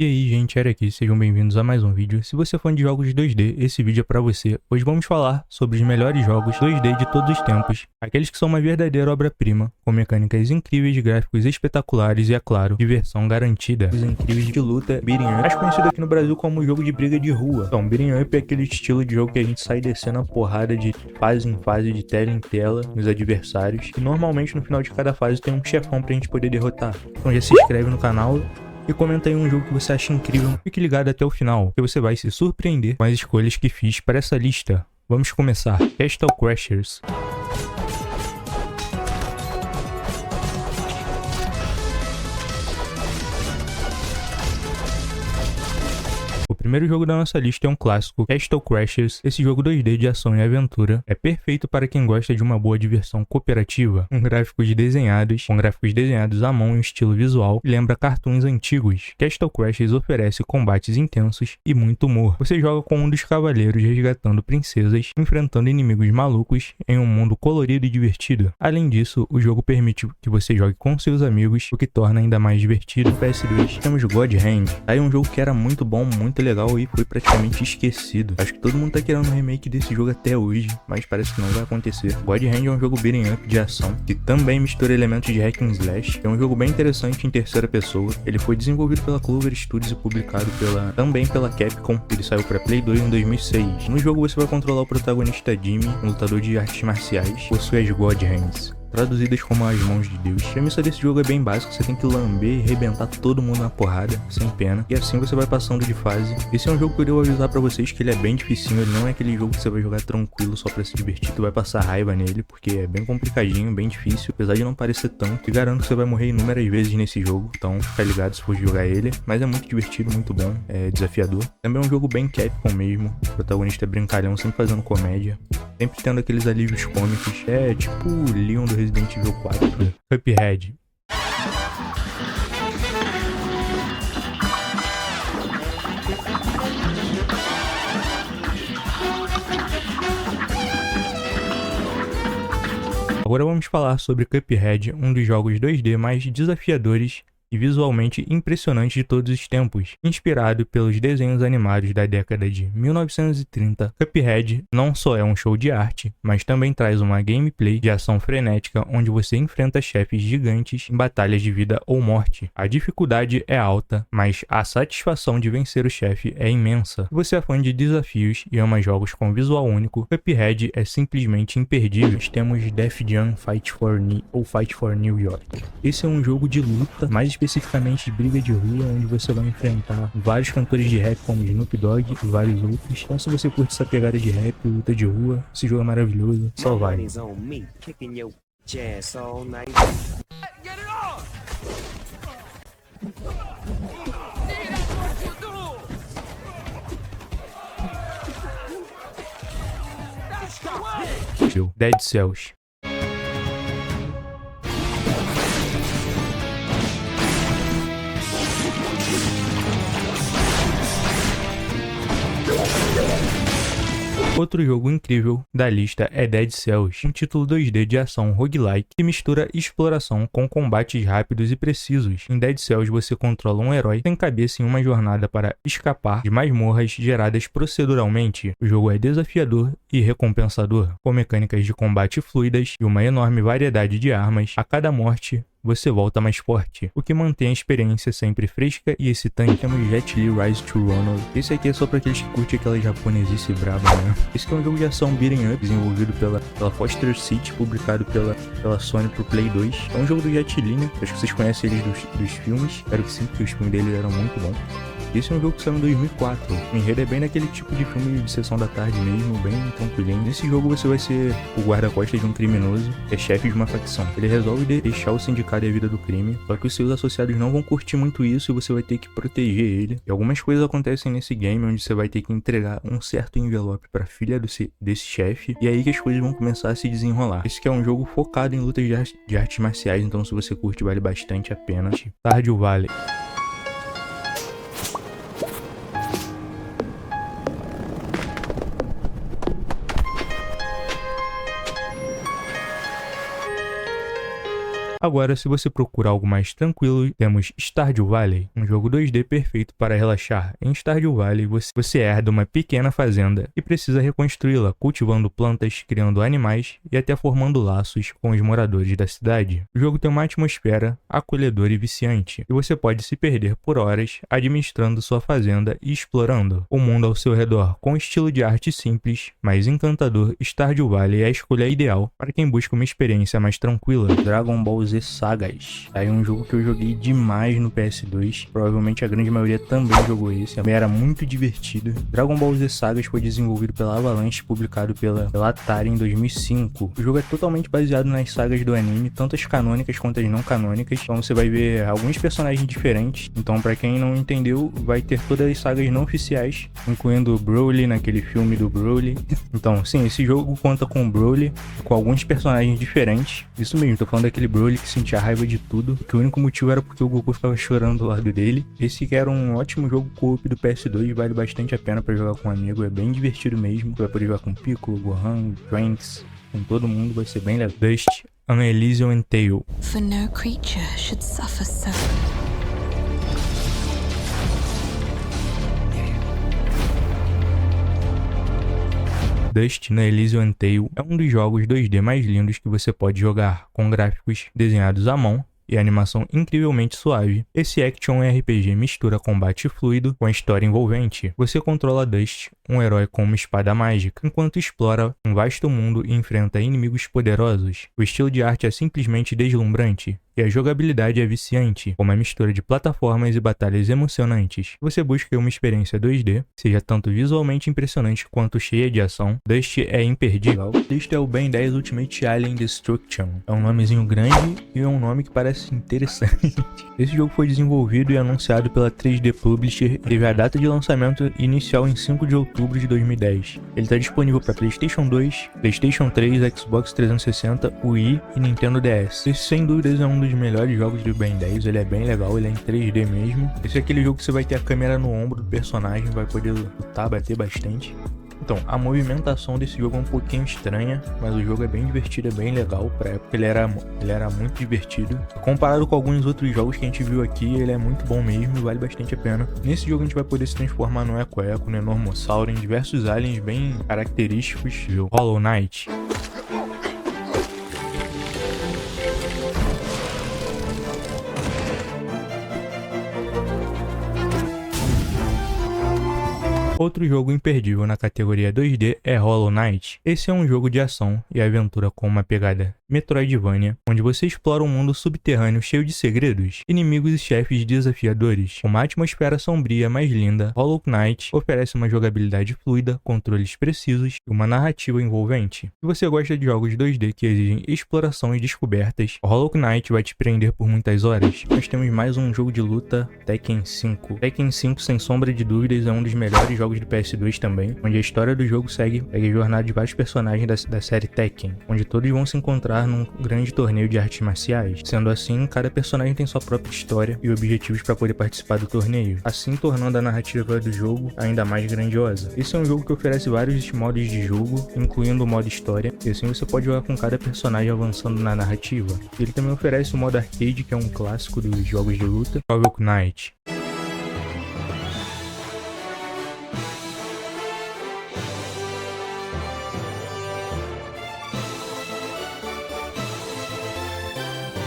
E aí, gente, era aqui, sejam bem-vindos a mais um vídeo. Se você é fã de jogos 2D, esse vídeo é pra você. Hoje vamos falar sobre os melhores jogos 2D de todos os tempos, aqueles que são uma verdadeira obra-prima, com mecânicas incríveis, gráficos espetaculares e, é claro, diversão garantida. Os incríveis de luta, Beating Up, mais conhecido aqui no Brasil como jogo de briga de rua. Então, Beating Up é aquele estilo de jogo que a gente sai descendo a porrada de fase em fase, de tela em tela, nos adversários, e normalmente no final de cada fase tem um chefão pra gente poder derrotar. Então já se inscreve no canal e comenta aí um jogo que você acha incrível. Fique ligado até o final, que você vai se surpreender com as escolhas que fiz para essa lista. Vamos começar. Castle Crashers. O primeiro jogo da nossa lista é um clássico, Castle Crashers. Esse jogo 2D de ação e aventura é perfeito para quem gosta de uma boa diversão cooperativa, com gráficos desenhados à mão em um estilo visual que lembra cartoons antigos. Castle Crashers oferece combates intensos e muito humor. Você joga com um dos cavaleiros resgatando princesas, enfrentando inimigos malucos em um mundo colorido e divertido. Além disso, o jogo permite que você jogue com seus amigos, o que torna ainda mais divertido. PS2, temos God Hand. Aí um jogo que era muito bom, muito legal e foi praticamente esquecido. Acho que todo mundo tá querendo um remake desse jogo até hoje, mas parece que não vai acontecer. God Hand é um jogo beating up de ação, que também mistura elementos de hack and slash. É um jogo bem interessante em terceira pessoa. Ele foi desenvolvido pela Clover Studios e publicado também pela Capcom. Ele saiu para Play 2 em 2006. No jogo você vai controlar o protagonista Jimmy, um lutador de artes marciais, possui as God Hands, traduzidas como as mãos de Deus. A premissa desse jogo é bem básica, você tem que lamber e arrebentar todo mundo na porrada, sem pena, e assim você vai passando de fase. Esse é um jogo que eu devo avisar pra vocês que ele é bem dificinho, ele não é aquele jogo que você vai jogar tranquilo só pra se divertir, tu vai passar raiva nele, porque é bem complicadinho, bem difícil, apesar de não parecer tanto. E garanto que você vai morrer inúmeras vezes nesse jogo, então fica ligado se for jogar ele, mas é muito divertido, muito bom, é desafiador. Também é um jogo bem Capcom mesmo, o protagonista é brincalhão, sempre fazendo comédia, sempre tendo aqueles alívios cômicos, é tipo o Leon do Resident Evil 4, Cuphead. Agora vamos falar sobre Cuphead, um dos jogos 2D mais desafiadores e visualmente impressionante de todos os tempos. Inspirado pelos desenhos animados da década de 1930, Cuphead não só é um show de arte, mas também traz uma gameplay de ação frenética onde você enfrenta chefes gigantes em batalhas de vida ou morte. A dificuldade é alta, mas a satisfação de vencer o chefe é imensa. Se você é fã de desafios e ama jogos com visual único, Cuphead é simplesmente imperdível. Nós temos Def Jam Fight for New York. Esse é um jogo de luta, mais especificamente de briga de rua, onde você vai enfrentar vários cantores de rap como Snoop Dogg e vários outros. Então se você curte essa pegada de rap, luta de rua, esse jogo é maravilhoso, só vai. Dead Cells. Outro jogo incrível da lista é Dead Cells, um título 2D de ação roguelike que mistura exploração com combates rápidos e precisos. Em Dead Cells você controla um herói sem cabeça em uma jornada para escapar de masmorras geradas proceduralmente. O jogo é desafiador e recompensador, com mecânicas de combate fluidas e uma enorme variedade de armas. A cada morte você volta mais forte, o que mantém a experiência sempre fresca e excitante. Temos Jet Li Rise to Ronald. Esse aqui é só pra aqueles que curtem aquela japonesice braba, né? Esse aqui é um jogo de ação beating up, desenvolvido pela Foster City, publicado pela Sony pro Play 2. É um jogo do Jet Li, né? Acho que vocês conhecem eles dos filmes. Espero que sim, porque os filmes dele eram muito bons. Esse é um jogo que saiu em 2004. O enredo é bem naquele tipo de filme de sessão da tarde mesmo, bem tranquilinho. Nesse jogo você vai ser o guarda-costas de um criminoso, que é chefe de uma facção. Ele resolve deixar o sindicato e a vida do crime, só que os seus associados não vão curtir muito isso e você vai ter que proteger ele. E algumas coisas acontecem nesse game, onde você vai ter que entregar um certo envelope pra filha desse chefe, e é aí que as coisas vão começar a se desenrolar. Esse que é um jogo focado em lutas de artes marciais, então se você curte, vale bastante a pena. Stardew Valley. Agora, se você procura algo mais tranquilo, temos Stardew Valley, um jogo 2D perfeito para relaxar. Em Stardew Valley, você herda uma pequena fazenda e precisa reconstruí-la, cultivando plantas, criando animais e até formando laços com os moradores da cidade. O jogo tem uma atmosfera acolhedora e viciante, e você pode se perder por horas administrando sua fazenda e explorando o mundo ao seu redor. Com estilo de arte simples, mas encantador, Stardew Valley é a escolha ideal para quem busca uma experiência mais tranquila. Dragon Ball Z Sagas. Aí um jogo que eu joguei demais no PS2. Provavelmente a grande maioria também jogou esse. Também era muito divertido. Dragon Ball Z Sagas foi desenvolvido pela Avalanche, publicado pela Atari em 2005. O jogo é totalmente baseado nas sagas do anime, tanto as canônicas quanto as não canônicas. Então você vai ver alguns personagens diferentes. Então, pra quem não entendeu, vai ter todas as sagas não oficiais, incluindo o Broly naquele filme do Broly. Então, sim, esse jogo conta com o Broly, com alguns personagens diferentes. Isso mesmo, tô falando daquele Broly que sentia raiva de tudo, que o único motivo era porque o Goku ficava chorando do lado dele. Esse que era um ótimo jogo co-op do PS2, vale bastante a pena pra jogar com um amigo, é bem divertido mesmo. Você vai poder jogar com Piccolo, Gohan, Trunks, com todo mundo, vai ser bem legal. Dust, An Elysian Tale. For no creature should suffer so. Dust, An Elysian Tale é um dos jogos 2D mais lindos que você pode jogar, com gráficos desenhados à mão e animação incrivelmente suave. Esse action RPG mistura combate fluido com história envolvente. Você controla Dust, um herói com uma espada mágica, enquanto explora um vasto mundo e enfrenta inimigos poderosos. O estilo de arte é simplesmente deslumbrante, e a jogabilidade é viciante, com uma mistura de plataformas e batalhas emocionantes. Se você busca uma experiência 2D, seja tanto visualmente impressionante quanto cheia de ação, Dust é imperdível. Dust é o Ben 10 Ultimate Alien Destruction. É um nomezinho grande e é um nome que parece interessante. Esse jogo foi desenvolvido e anunciado pela 3D Publisher e teve a data de lançamento inicial em 5 de outubro de 2010. Ele está disponível para PlayStation 2, PlayStation 3, Xbox 360, Wii e Nintendo DS. Esse sem dúvidas é um dos melhores jogos do Ben 10, ele é bem legal, ele é em 3D mesmo. Esse é aquele jogo que você vai ter a câmera no ombro do personagem, vai poder lutar, bater bastante. Então, a movimentação desse jogo é um pouquinho estranha, mas o jogo é bem divertido, é bem legal. Pra época ele era muito divertido. Comparado com alguns outros jogos que a gente viu aqui, ele é muito bom mesmo e vale bastante a pena. Nesse jogo a gente vai poder se transformar no Eco-Eco, no Enormossauro, em diversos aliens bem característicos, viu? Hollow Knight. Outro jogo imperdível na categoria 2D é Hollow Knight. Esse é um jogo de ação e aventura com uma pegada Metroidvania, onde você explora um mundo subterrâneo cheio de segredos, inimigos e chefes desafiadores. Com uma atmosfera sombria mais linda, Hollow Knight oferece uma jogabilidade fluida, controles precisos e uma narrativa envolvente. Se você gosta de jogos 2D que exigem exploração e descobertas, Hollow Knight vai te prender por muitas horas. Nós temos mais um jogo de luta, Tekken 5. Tekken 5, sem sombra de dúvidas, é um dos melhores jogos do PS2 também, onde a história do jogo segue a jornada de vários personagens da série Tekken, onde todos vão se encontrar num grande torneio de artes marciais. Sendo assim, cada personagem tem sua própria história e objetivos para poder participar do torneio, assim tornando a narrativa do jogo ainda mais grandiosa. Esse é um jogo que oferece vários modos de jogo, incluindo o modo história, e assim você pode jogar com cada personagem avançando na narrativa. Ele também oferece o modo arcade, que é um clássico dos jogos de luta, Hollow Knight.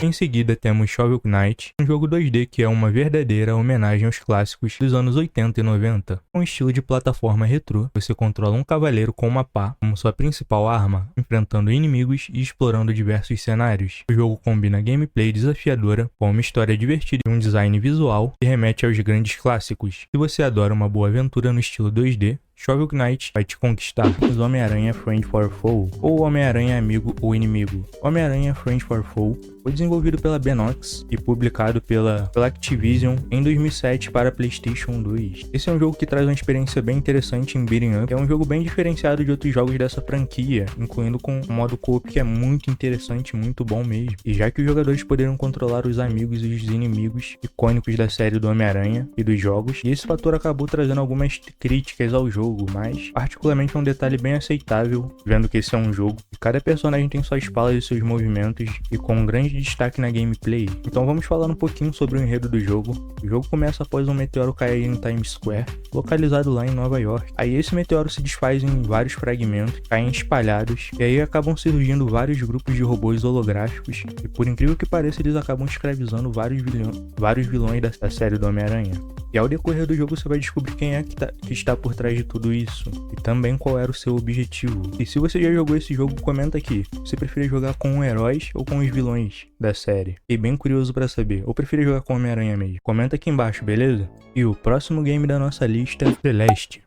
Em seguida temos Shovel Knight, um jogo 2D que é uma verdadeira homenagem aos clássicos dos anos 80 e 90. Com estilo de plataforma retrô, você controla um cavaleiro com uma pá como sua principal arma, enfrentando inimigos e explorando diversos cenários. O jogo combina gameplay desafiadora com uma história divertida e um design visual que remete aos grandes clássicos. Se você adora uma boa aventura no estilo 2D, Shovel Knight vai te conquistar. Os Homem-Aranha Friend for Foe, ou Homem-Aranha Amigo ou Inimigo. Homem-Aranha Friend for Foe foi desenvolvido pela Benox e publicado pela Activision em 2007 para PlayStation 2. Esse é um jogo que traz uma experiência bem interessante em beat'em up. É um jogo bem diferenciado de outros jogos dessa franquia, incluindo com um modo co-op que é muito interessante, muito bom mesmo. E já que os jogadores poderão controlar os amigos e os inimigos icônicos da série do Homem-Aranha e dos jogos, e esse fator acabou trazendo algumas críticas ao jogo, mas particularmente é um detalhe bem aceitável, vendo que esse é um jogo e cada personagem tem suas falas e seus movimentos, e com um grande de destaque na gameplay. Então vamos falar um pouquinho sobre o enredo do jogo. O jogo começa após um meteoro cair em Times Square, localizado lá em Nova York. Aí esse meteoro se desfaz em vários fragmentos, caem espalhados, e aí acabam surgindo vários grupos de robôs holográficos, e por incrível que pareça eles acabam escravizando vários vilões da série do Homem-Aranha. E ao decorrer do jogo você vai descobrir quem é que está por trás de tudo isso, e também qual era o seu objetivo. E se você já jogou esse jogo, comenta aqui, você prefere jogar com heróis ou com os vilões da série? Fiquei bem curioso pra saber, ou prefere jogar com Homem-Aranha mesmo? Comenta aqui embaixo, beleza? E o próximo game da nossa lista é Celeste.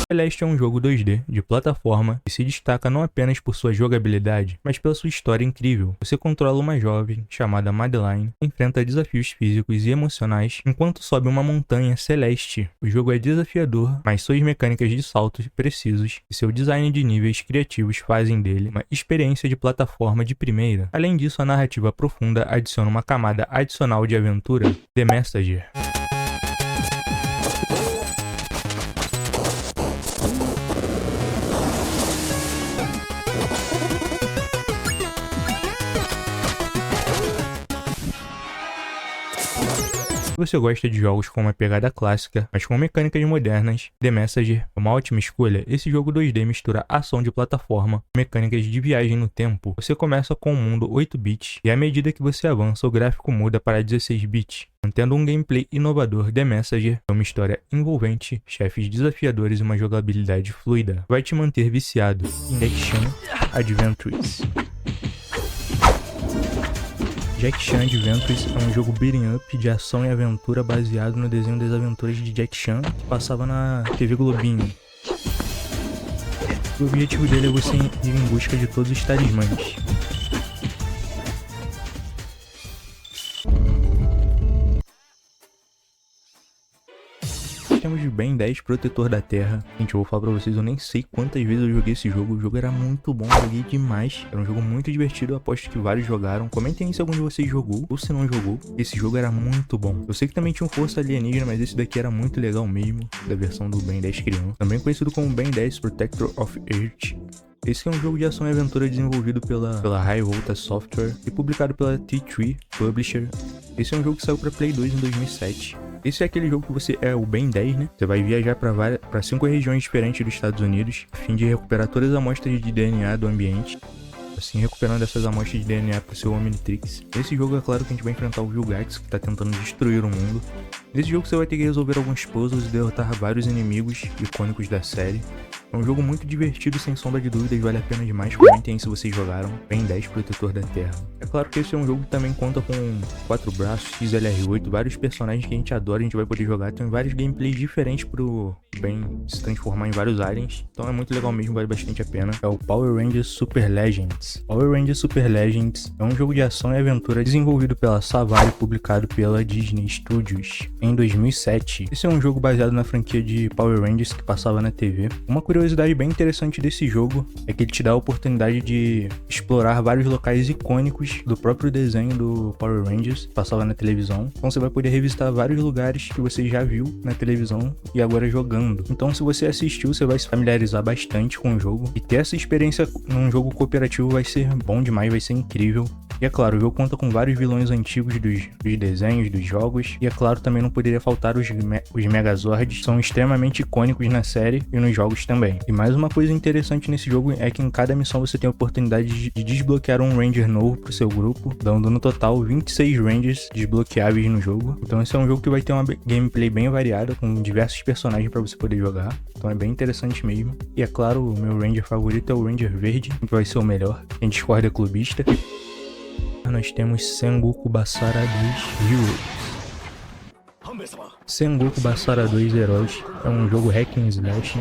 Celeste é um jogo 2D de plataforma que se destaca não apenas por sua jogabilidade, mas pela sua história incrível. Você controla uma jovem chamada Madeline, que enfrenta desafios físicos e emocionais enquanto sobe uma montanha celeste. O jogo é desafiador, mas suas mecânicas de saltos precisos e seu design de níveis criativos fazem dele uma experiência de plataforma de primeira. Além disso, a narrativa profunda adiciona uma camada adicional de aventura, The Messenger. Se você gosta de jogos com uma pegada clássica, mas com mecânicas modernas, The Messenger é uma ótima escolha. Esse jogo 2D mistura ação de plataforma, mecânicas de viagem no tempo. Você começa com um mundo 8 bits e à medida que você avança o gráfico muda para 16 bits. Mantendo um gameplay inovador, The Messenger é uma história envolvente, chefes desafiadores e uma jogabilidade fluida. Vai te manter viciado em Jack Chan Adventures. Jack Chan Adventures é um jogo beat'em up de ação e aventura baseado no desenho das aventuras de Jack Chan que passava na TV Globinho. O objetivo dele é você ir em busca de todos os talismãs. Temos o Ben 10 Protetor da Terra. Gente, eu vou falar pra vocês, eu nem sei quantas vezes eu joguei esse jogo. O jogo era muito bom, eu joguei demais. Era um jogo muito divertido, eu aposto que vários jogaram. Comentem aí se algum de vocês jogou ou se não jogou. Esse jogo era muito bom. Eu sei que também tinha um Força Alienígena, mas esse daqui era muito legal mesmo, da versão do Ben 10 criança. Também conhecido como Ben 10 Protector of Earth. Esse é um jogo de ação e aventura desenvolvido pela High Volta Software e publicado pela T3 Publisher. Esse é um jogo que saiu para Play 2 em 2007. Esse é aquele jogo que você é o Ben 10, né? Você vai viajar para 5 regiões diferentes dos Estados Unidos, a fim de recuperar todas as amostras de DNA do ambiente, assim recuperando essas amostras de DNA para o seu Omnitrix. Nesse jogo é claro que a gente vai enfrentar o Vilgax, que está tentando destruir o mundo. Nesse jogo você vai ter que resolver alguns puzzles e derrotar vários inimigos icônicos da série. É um jogo muito divertido, sem sombra de dúvidas, vale a pena demais. Comentem aí se vocês jogaram. Ben 10 Protetor da Terra. É claro que esse é um jogo que também conta com 4 braços, XLR8, vários personagens que a gente adora, a gente vai poder jogar. Tem vários gameplays diferentes pro Ben se transformar em vários aliens. Então é muito legal mesmo, vale bastante a pena. É o Power Rangers Super Legends. Power Rangers Super Legends é um jogo de ação e aventura desenvolvido pela Savage e publicado pela Disney Studios em 2007. Esse é um jogo baseado na franquia de Power Rangers que passava na TV. Uma curiosidade bem interessante desse jogo é que ele te dá a oportunidade de explorar vários locais icônicos do próprio desenho do Power Rangers que passava na televisão. Então você vai poder revisitar vários lugares que você já viu na televisão e agora jogando. Então se você assistiu, você vai se familiarizar bastante com o jogo e ter essa experiência num jogo cooperativo vai ser bom demais, vai ser incrível. E é claro, o jogo conta com vários vilões antigos dos desenhos, dos jogos. E é claro, também não poderia faltar os Megazords, são extremamente icônicos na série e nos jogos também. E mais uma coisa interessante nesse jogo é que em cada missão você tem a oportunidade de desbloquear um Ranger novo pro seu grupo, dando no total 26 Rangers desbloqueáveis no jogo. Então esse é um jogo que vai ter uma gameplay bem variada, com diversos personagens para você poder jogar. Então é bem interessante mesmo. E é claro, o meu Ranger favorito é o Ranger Verde, que vai ser o melhor. Quem discorda é clubista. Nós temos Sengoku Basara 2 Heroes. Sengoku Basara 2 Heróis é um jogo hack and slash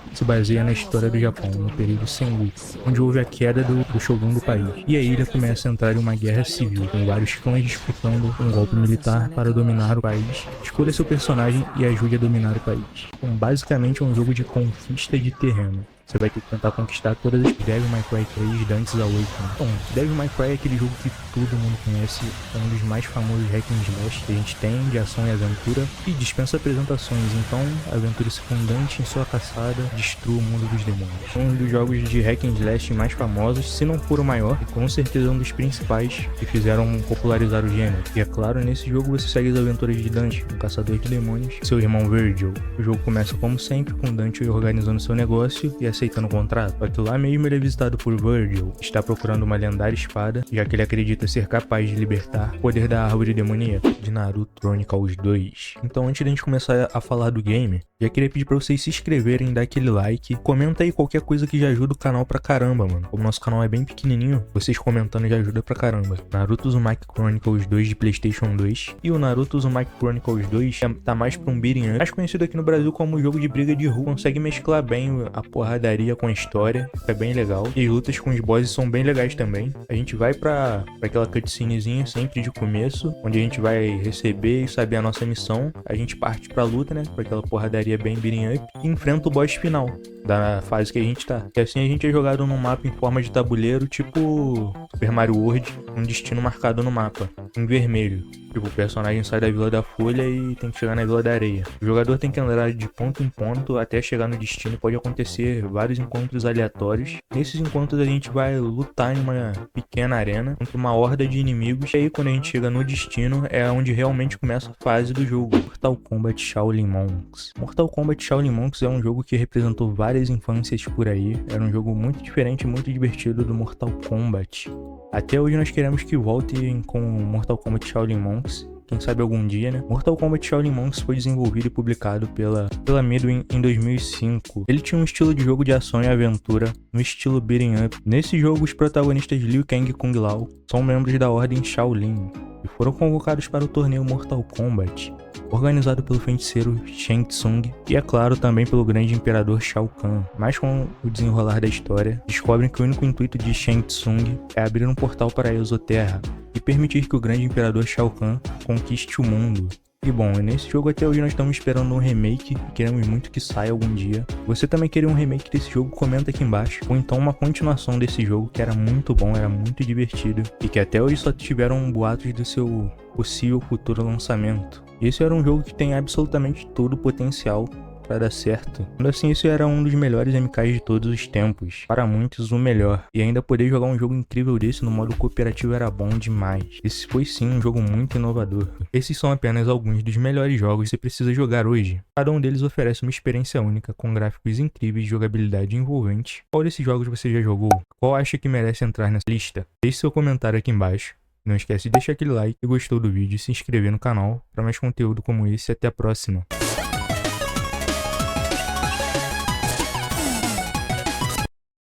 que se baseia na história do Japão, no período Sengoku, onde houve a queda do shogun do país. E a ilha começa a entrar em uma guerra civil, com vários clãs disputando um golpe militar para dominar o país. Escolha seu personagem e ajude a dominar o país. Então, basicamente é um jogo de conquista de terreno. Você vai ter que tentar conquistar todas as Devil May Cry 3 Dante's Awakening. Bom, Devil May Cry é aquele jogo que todo mundo conhece, é um dos mais famosos hack and slash que a gente tem de ação e aventura e dispensa apresentações. Então, aventure-se com Dante em sua caçada, destrua o mundo dos demônios. Um dos jogos de hack and slash mais famosos, se não for o maior, e com certeza um dos principais que fizeram popularizar o gênero. E é claro, nesse jogo você segue as aventuras de Dante, um caçador de demônios, e seu irmão Virgil. O jogo começa como sempre com Dante organizando seu negócio e aceitando o contrato. Só que lá mesmo ele é visitado por Virgil, que está procurando uma lendária espada, já que ele acredita ser capaz de libertar o poder da árvore demoníaca de Naruto Chronicles 2. Então, antes de a gente começar a falar do game, já queria pedir pra vocês se inscreverem, dar aquele like, comenta aí qualquer coisa que já ajuda o canal pra caramba, mano. Como o nosso canal é bem pequenininho, vocês comentando já ajuda pra caramba. Naruto Uzumaki Chronicles 2 de PlayStation 2 e o Naruto Uzumaki Chronicles 2 tá mais pra um beating up, mais conhecido aqui no Brasil como jogo de briga de rua. Consegue mesclar bem a porradaria com a história, é bem legal. E as lutas com os bosses são bem legais também. A gente vai pra aquela cutscenezinha sempre de começo, onde a gente vai receber e saber a nossa missão. A gente parte pra luta, né, pra aquela porradaria bem beating up, e enfrenta o boss final da fase que a gente tá. E assim a gente é jogado num mapa em forma de tabuleiro, tipo Super Mario World, um destino marcado no mapa, em vermelho. Tipo, o personagem sai da Vila da Folha e tem que chegar na Vila da Areia. O jogador tem que andar de ponto em ponto até chegar no destino e pode acontecer vários encontros aleatórios. Nesses encontros a gente vai lutar em uma pequena arena contra uma horda de inimigos. E aí quando a gente chega no destino é onde realmente começa a fase do jogo. Mortal Kombat Shaolin Monks. Mortal Kombat Shaolin Monks é um jogo que representou várias infâncias por aí. Era um jogo muito diferente e muito divertido do Mortal Kombat. Até hoje nós queremos que voltem com Mortal Kombat Shaolin Monks. Quem sabe algum dia, né? Mortal Kombat Shaolin Monks foi desenvolvido e publicado pela Midway em 2005. Ele tinha um estilo de jogo de ação e aventura no estilo beating up. Nesse jogo, os protagonistas Liu Kang e Kung Lao são membros da Ordem Shaolin e foram convocados para o torneio Mortal Kombat, organizado pelo feiticeiro Shang Tsung e, é claro, também pelo grande imperador Shao Kahn. Mas com o desenrolar da história, descobrem que o único intuito de Shang Tsung é abrir um portal para a Exoterra e permitir que o grande imperador Shao Kahn conquiste o mundo. E bom, nesse jogo até hoje nós estamos esperando um remake e queremos muito que saia algum dia. Você também queria um remake desse jogo? Comenta aqui embaixo. Ou então uma continuação desse jogo que era muito bom, era muito divertido e que até hoje só tiveram boatos do seu possível futuro lançamento. Esse era um jogo que tem absolutamente todo o potencial para dar certo. Ainda assim, esse era um dos melhores MKs de todos os tempos. Para muitos, o melhor. E ainda poder jogar um jogo incrível desse no modo cooperativo era bom demais. Esse foi sim um jogo muito inovador. Esses são apenas alguns dos melhores jogos que você precisa jogar hoje. Cada um deles oferece uma experiência única, com gráficos incríveis e jogabilidade envolvente. Qual desses jogos você já jogou? Qual acha que merece entrar nessa lista? Deixe seu comentário aqui embaixo. Não esquece de deixar aquele like se gostou do vídeo e se inscrever no canal para mais conteúdo como esse. Até a próxima.